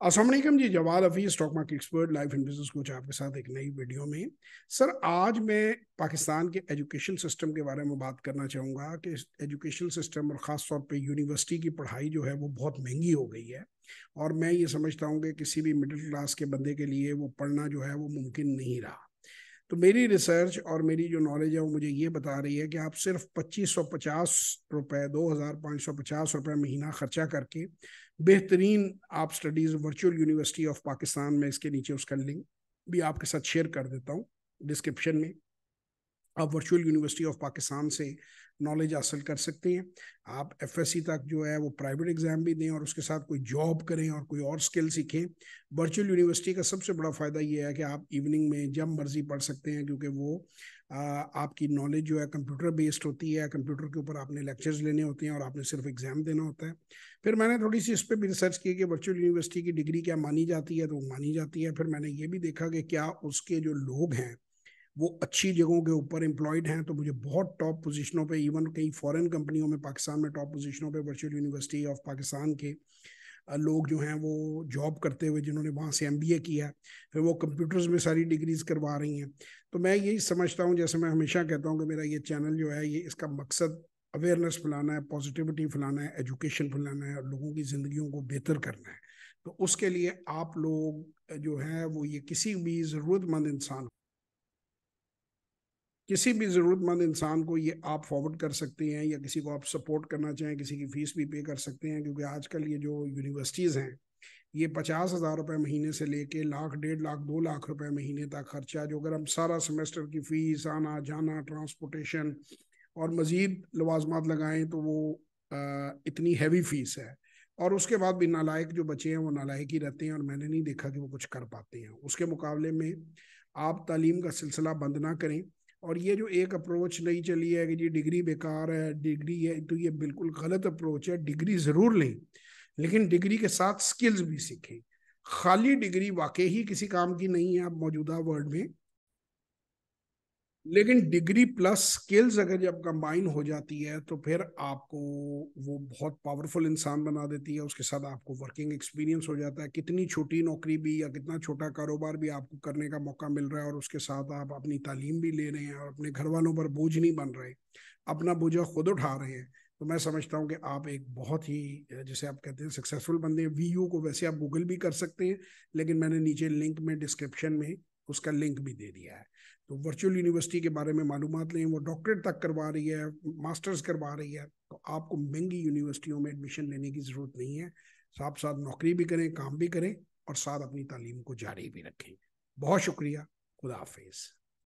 अस्सलाम वालेकुम जी। Jawad Hafeez, stock market expert, life and business coach, आपके साथ एक नई वीडियो में। सर, आज मैं पाकिस्तान के एजुकेशन सिस्टम के बारे में बात करना चाहूँगा कि एजुकेशन सिस्टम और ख़ास तौर पे यूनिवर्सिटी की पढ़ाई जो है वो बहुत महंगी हो गई है। और मैं ये समझता हूँ कि किसी भी मिडिल क्लास के बंदे के लिए वो पढ़ना जो है वो मुमकिन नहीं रहा। तो मेरी रिसर्च और मेरी जो नॉलेज है वो मुझे ये बता रही है कि आप सिर्फ 2550 रुपये, 2550 रुपये महीना खर्चा करके बेहतरीन आप studies virtual university of Pakistan में, इसके नीचे उसका लिंक भी आपके साथ शेयर कर देता हूँ डिस्क्रिप्शन में। आप वर्चुअल यूनिवर्सिटी ऑफ पाकिस्तान से नॉलेज हासिल कर सकते हैं। आप एफएससी तक जो है वो प्राइवेट एग्जाम भी दें और उसके साथ कोई जॉब करें और कोई और स्किल सीखें। वर्चुअल यूनिवर्सिटी का सबसे बड़ा फ़ायदा ये है कि आप इवनिंग में जब मर्जी पढ़ सकते हैं, क्योंकि वो आपकी नॉलेज जो है कंप्यूटर बेस्ड होती है। कंप्यूटर के ऊपर आपने लेक्चर्स लेने होते हैं और आपने सिर्फ एग्जाम देना होता है। फिर मैंने थोड़ी सी इस पर भी रिसर्च की कि वर्चुअल यूनिवर्सिटी की डिग्री क्या मानी जाती है, तो वो मानी जाती है। फिर मैंने ये भी देखा कि क्या उसके जो लोग हैं वो अच्छी जगहों के ऊपर एम्प्लॉयड हैं। तो मुझे बहुत टॉप पोजीशनों पे, इवन कई फॉरेन कंपनियों में पाकिस्तान में टॉप पोजीशनों पे वर्चुअल यूनिवर्सिटी ऑफ पाकिस्तान के लोग जो हैं वो जॉब करते हुए, जिन्होंने वहाँ से एमबीए किया, फिर वो कंप्यूटर्स में सारी डिग्रीज करवा रही हैं। तो मैं यही समझता हूँ, जैसे मैं हमेशा कहता हूँ कि मेरा ये चैनल जो है ये इसका मकसद अवेयरनेस फैलाना है, पॉजिटिविटी फैलाना है, एजुकेशन फैलाना है और लोगों की ज़िंदगियों को बेहतर करना है। तो उसके लिए आप लोग जो है वो ये किसी भी ज़रूरतमंद इंसान को ये आप फॉरवर्ड कर सकते हैं, या किसी को आप सपोर्ट करना चाहें, किसी की फ़ीस भी पे कर सकते हैं। क्योंकि आजकल ये जो यूनिवर्सिटीज़ हैं ये 50,000 रुपये महीने से लेके लाख, 1.5 लाख, 2 लाख रुपए महीने तक खर्चा, जो अगर हम सारा सेमेस्टर की फ़ीस, आना जाना, ट्रांसपोर्टेशन और मज़ीद लवाजमात लगाएं तो वो इतनी हैवी फ़ीस है। और उसके बाद भी नालायक जो बच्चे हैं वो नालायक ही रहते हैं और मैंने नहीं देखा कि वो कुछ कर पाते हैं। उसके मुकाबले में आप तालीम का सिलसिला बंद ना करें। और ये जो एक अप्रोच नहीं चली है कि जी डिग्री बेकार है, डिग्री है, तो ये बिल्कुल गलत अप्रोच है। डिग्री ज़रूर लें, लेकिन डिग्री के साथ स्किल्स भी सीखें। खाली डिग्री वाकई ही किसी काम की नहीं है अब मौजूदा वर्ल्ड में, लेकिन डिग्री प्लस स्किल्स अगर जब कंबाइन हो जाती है तो फिर आपको वो बहुत पावरफुल इंसान बना देती है। उसके साथ आपको वर्किंग एक्सपीरियंस हो जाता है। कितनी छोटी नौकरी भी या कितना छोटा कारोबार भी आपको करने का मौका मिल रहा है, और उसके साथ आप अपनी तालीम भी ले रहे हैं और अपने घर वालों पर बोझ नहीं बन रहे, अपना बोझा खुद उठा रहे हैं। तो मैं समझता हूँ कि आप एक बहुत ही, जैसे आप कहते हैं, सक्सेसफुल बंदे हैं। वीयू को वैसे आप गूगल भी कर सकते हैं, लेकिन मैंने नीचे लिंक में, डिस्क्रिप्शन में उसका लिंक भी दे दिया है। तो वर्चुअल यूनिवर्सिटी के बारे में मालूमात लें। वो डॉक्टरेट तक करवा रही है, मास्टर्स करवा रही है। तो आपको महंगी यूनिवर्सिटियों में एडमिशन लेने की ज़रूरत नहीं है। साथ साथ नौकरी भी करें, काम भी करें और साथ अपनी तालीम को जारी भी रखें। बहुत शुक्रिया। खुदा हाफिज़।